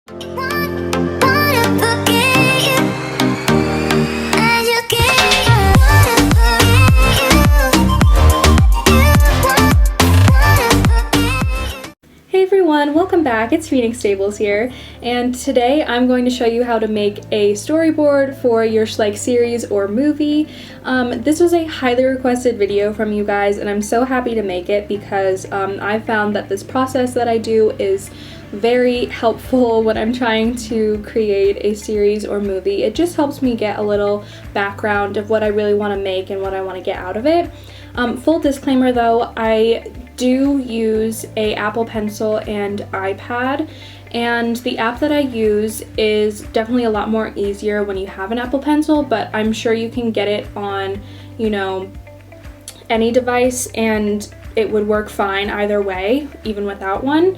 Hey everyone, welcome back. It's Phoenix Stables here, and today I'm going to show you how to make a storyboard for your Schleich series or movie. This was a highly requested video from you guys, and I'm so happy to make it because I found that this process that I do is very helpful when I'm trying to create a series or movie. It just helps me get a little background of what I really want to make and what I want to get out of it. Full disclaimer though, I do use a Apple Pencil and iPad, and the app that I use is definitely a lot more easier when you have an Apple Pencil, but I'm sure you can get it on, any device and it would work fine either way, even without one.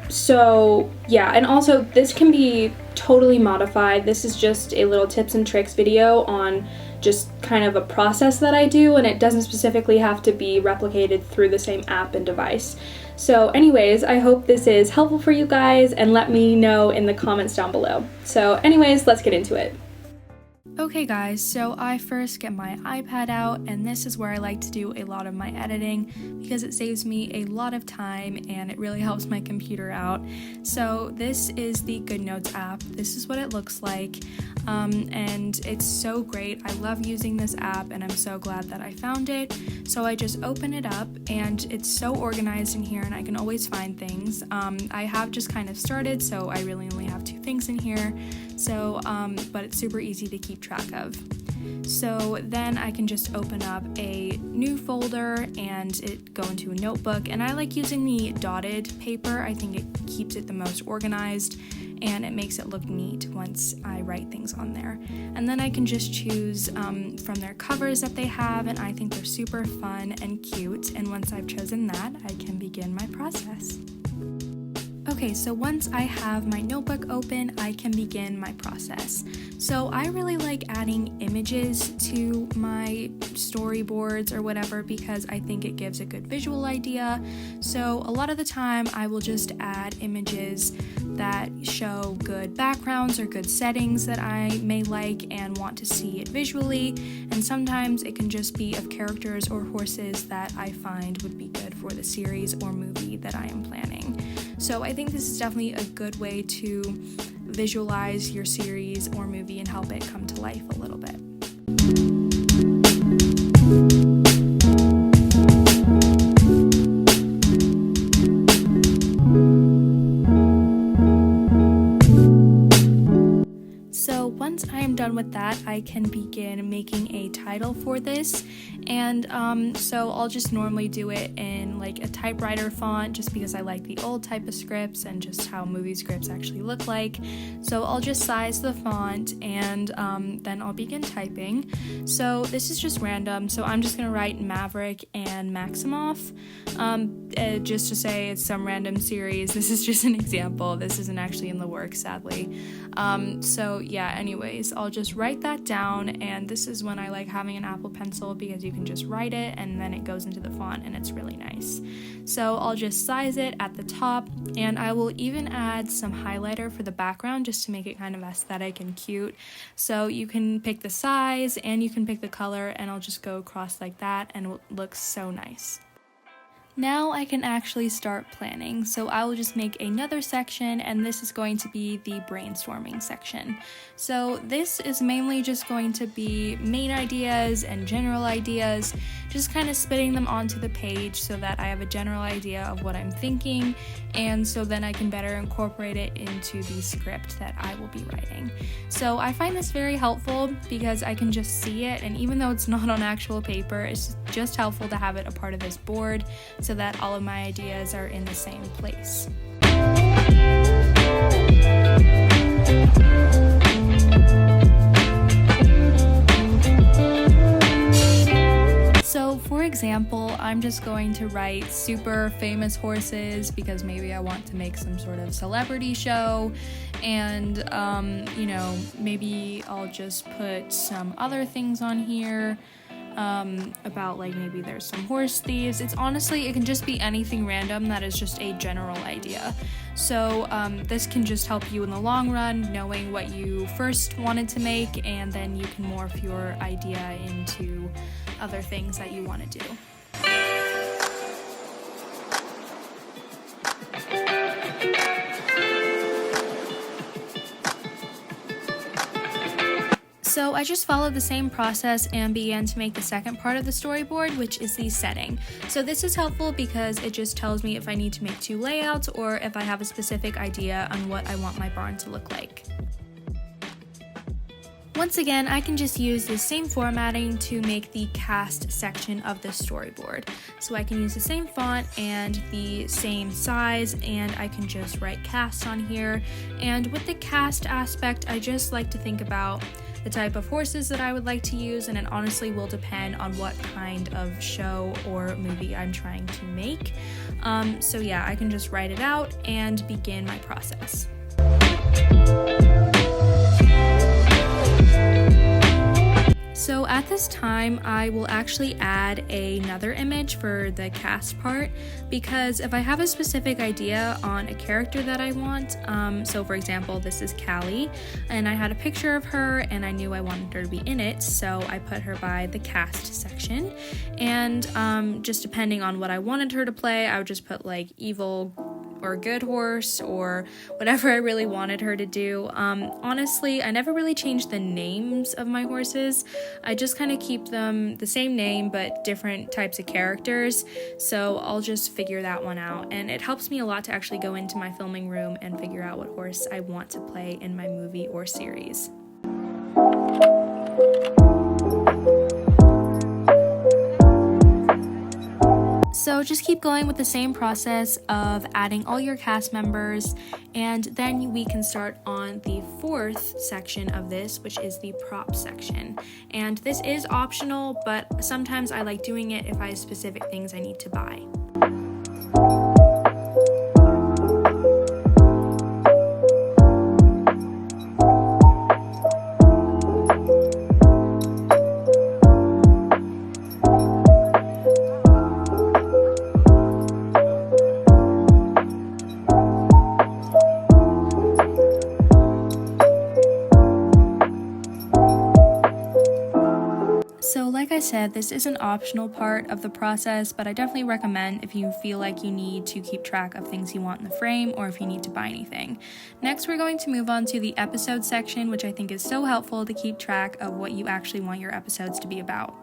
So yeah, and also this can be totally modified. This is just a little tips and tricks video on just kind of a process that I do, and it doesn't specifically have to be replicated through the same app and device. So anyways, I hope this is helpful for you guys, and let me know in the comments down below. So anyways, let's get into it. Okay guys, so I first get my iPad out, and this is where I like to do a lot of my editing because it saves me a lot of time and it really helps my computer out. So this is the GoodNotes app. This is what it looks like, and it's so great. I love using this app and I'm so glad that I found it. So I just open it up and it's so organized in here and I can always find things. I have just kind of started, so I really only have 2 things in here. So, but it's super easy to keep track of. So then I can just open up a new folder and it go into a notebook, and I like using the dotted paper. I think it keeps it the most organized and it makes it look neat once I write things on there. And then I can just choose from their covers that they have, and I think they're super fun and cute, and once I've chosen that, I can begin my process. Okay, so once I have my notebook open, I can begin my process. So I really like adding images to my storyboards or whatever because I think it gives a good visual idea. So a lot of the time I will just add images that show good backgrounds or good settings that I may like and want to see it visually, and sometimes it can just be of characters or horses that I find would be good for the series or movie that I am planning. So I think this is definitely a good way to visualize your series or movie and help it come to life a little bit. Once I am done with that, I can begin making a title for this, and so I'll just normally do it in like a typewriter font just because I like the old type of scripts and just how movie scripts actually look like. So I'll just size the font and then I'll begin typing. So this is just random, so I'm just going to write Maverick and Maximoff just to say it's some random series. This is just an example. This isn't actually in the works, sadly. So yeah, anyways, I'll just write that down, and this is when I like having an Apple Pencil because you can just write it and then it goes into the font and it's really nice. So I'll just size it at the top, and I will even add some highlighter for the background just to make it kind of aesthetic and cute. So you can pick the size and you can pick the color, and I'll just go across like that and it looks so nice. Now I can actually start planning, so I will just make another section, and this is going to be the brainstorming section. So this is mainly just going to be main ideas and general ideas, just kind of spitting them onto the page so that I have a general idea of what I'm thinking, and so then I can better incorporate it into the script that I will be writing. So I find this very helpful because I can just see it, and even though it's not on actual paper, it's just helpful to have it a part of this board so that all of my ideas are in the same place. So for example, I'm just going to write super famous horses because maybe I want to make some sort of celebrity show, and maybe I'll just put some other things on here. about like maybe there's some horse thieves. It's honestly, it can just be anything random that is just a general idea. So this can just help you in the long run, knowing what you first wanted to make, and then you can morph your idea into other things that you want to do. So I just followed the same process and began to make the second part of the storyboard, which is the setting. So this is helpful because it just tells me if I need to make 2 layouts or if I have a specific idea on what I want my barn to look like. Once again, I can just use the same formatting to make the cast section of the storyboard. So I can use the same font and the same size, and I can just write cast on here. And with the cast aspect, I just like to think about the type of horses that I would like to use, and it honestly will depend on what kind of show or movie I'm trying to make. So yeah, I can just write it out and begin my process. So at this time, I will actually add another image for the cast part, because if I have a specific idea on a character that I want, so for example, this is Callie, and I had a picture of her and I knew I wanted her to be in it, so I put her by the cast section, and just depending on what I wanted her to play, I would just put like evil or good horse or whatever I really wanted her to do. Honestly, I never really changed the names of my horses. I just kind of keep them the same name but different types of characters, so I'll just figure that one out, and it helps me a lot to actually go into my filming room and figure out what horse I want to play in my movie or series. So just keep going with the same process of adding all your cast members, and then we can start on the 4th section of this, which is the prop section. And this is optional, but sometimes I like doing it if I have specific things I need to buy. Like I said, this is an optional part of the process, but I definitely recommend if you feel like you need to keep track of things you want in the frame or if you need to buy anything. Next, we're going to move on to the episode section, which I think is so helpful to keep track of what you actually want your episodes to be about.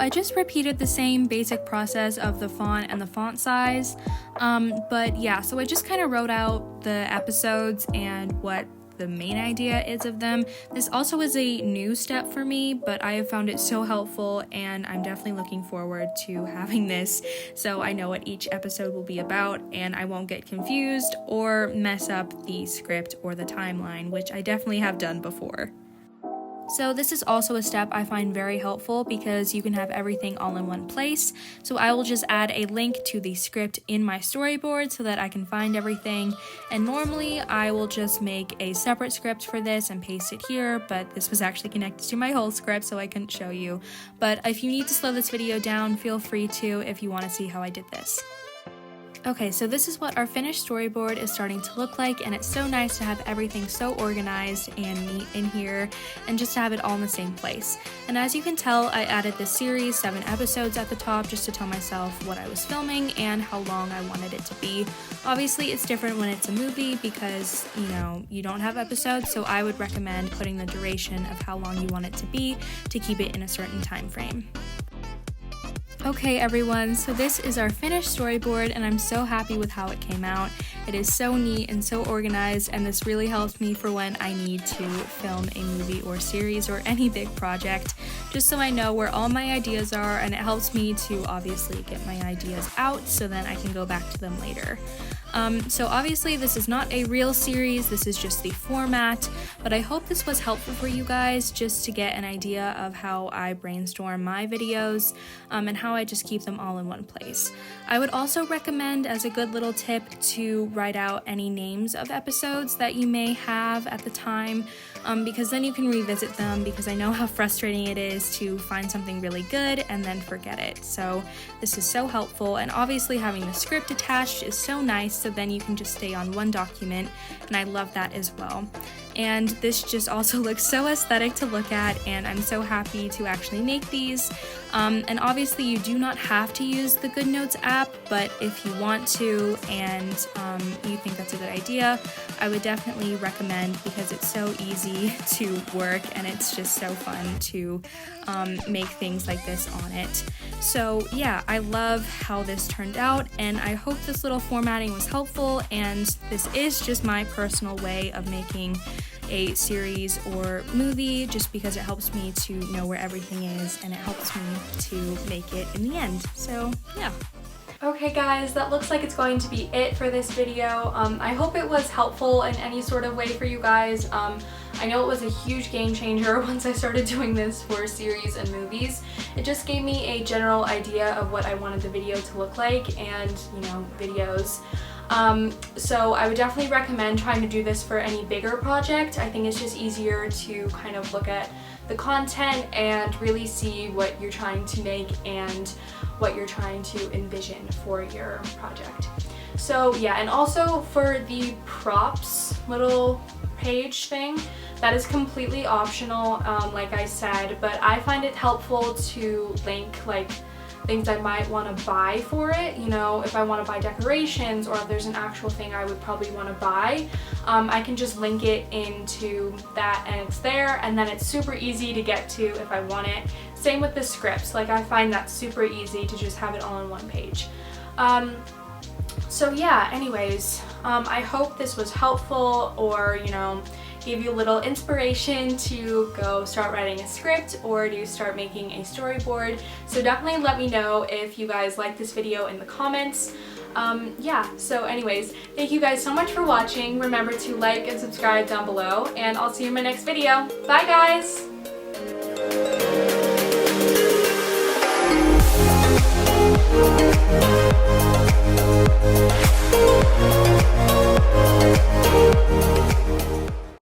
I just repeated the same basic process of the font and the font size, but yeah, so I just kind of wrote out the episodes and what the main idea is of them. This also is a new step for me, but I have found it so helpful, and I'm definitely looking forward to having this so I know what each episode will be about and I won't get confused or mess up the script or the timeline, which I definitely have done before. So this is also a step I find very helpful because you can have everything all in one place. So I will just add a link to the script in my storyboard so that I can find everything. And normally I will just make a separate script for this and paste it here, but this was actually connected to my whole script so I couldn't show you. But if you need to slow this video down, feel free to if you want to see how I did this. Okay, so this is what our finished storyboard is starting to look like, and it's so nice to have everything so organized and neat in here and just to have it all in the same place. And as you can tell, I added this series, 7 episodes at the top, just to tell myself what I was filming and how long I wanted it to be. Obviously, it's different when it's a movie because, you don't have episodes, so I would recommend putting the duration of how long you want it to be to keep it in a certain time frame. Okay everyone, so this is our finished storyboard and I'm so happy with how it came out. It is so neat and so organized, and this really helps me for when I need to film a movie or series or any big project, just so I know where all my ideas are, and it helps me to obviously get my ideas out so then I can go back to them later. So obviously this is not a real series, this is just the format, but I hope this was helpful for you guys just to get an idea of how I brainstorm my videos and how I just keep them all in one place. I would also recommend, as a good little tip, to write out any names of episodes that you may have at the time, because then you can revisit them, because I know how frustrating it is to find something really good and then forget it. So this is so helpful, and obviously having the script attached is so nice, so then you can just stay on one document, and I love that as well. And this just also looks so aesthetic to look at, and I'm so happy to actually make these. And obviously you do not have to use the GoodNotes app, but if you want to and you think that's a good idea, I would definitely recommend, because it's so easy to work and it's just so fun to make things like this on it. So yeah, I love how this turned out, and I hope this little formatting was helpful, and this is just my personal way of making a series or movie, just because it helps me to know where everything is and it helps me to make it in the end. So yeah. Okay guys, that looks like it's going to be it for this video. I hope it was helpful in any sort of way for you guys. I know it was a huge game changer once I started doing this for series and movies. It just gave me a general idea of what I wanted the video to look like, and videos. So I would definitely recommend trying to do this for any bigger project. I think it's just easier to kind of look at the content and really see what you're trying to make and what you're trying to envision for your project. So yeah, and also for the props little page thing, that is completely optional, like I said, but I find it helpful to link like things I might want to buy for it. If I want to buy decorations, or if there's an actual thing I would probably want to buy, I can just link it into that and it's there, and then it's super easy to get to if I want it. Same with the scripts, like I find that super easy to just have it all on one page. So yeah, anyways, I hope this was helpful, or gave you a little inspiration to go start writing a script or to start making a storyboard. So definitely let me know if you guys like this video in the comments. Yeah, so anyways, thank you guys so much for watching. Remember to like and subscribe down below, and I'll see you in my next video. Bye guys!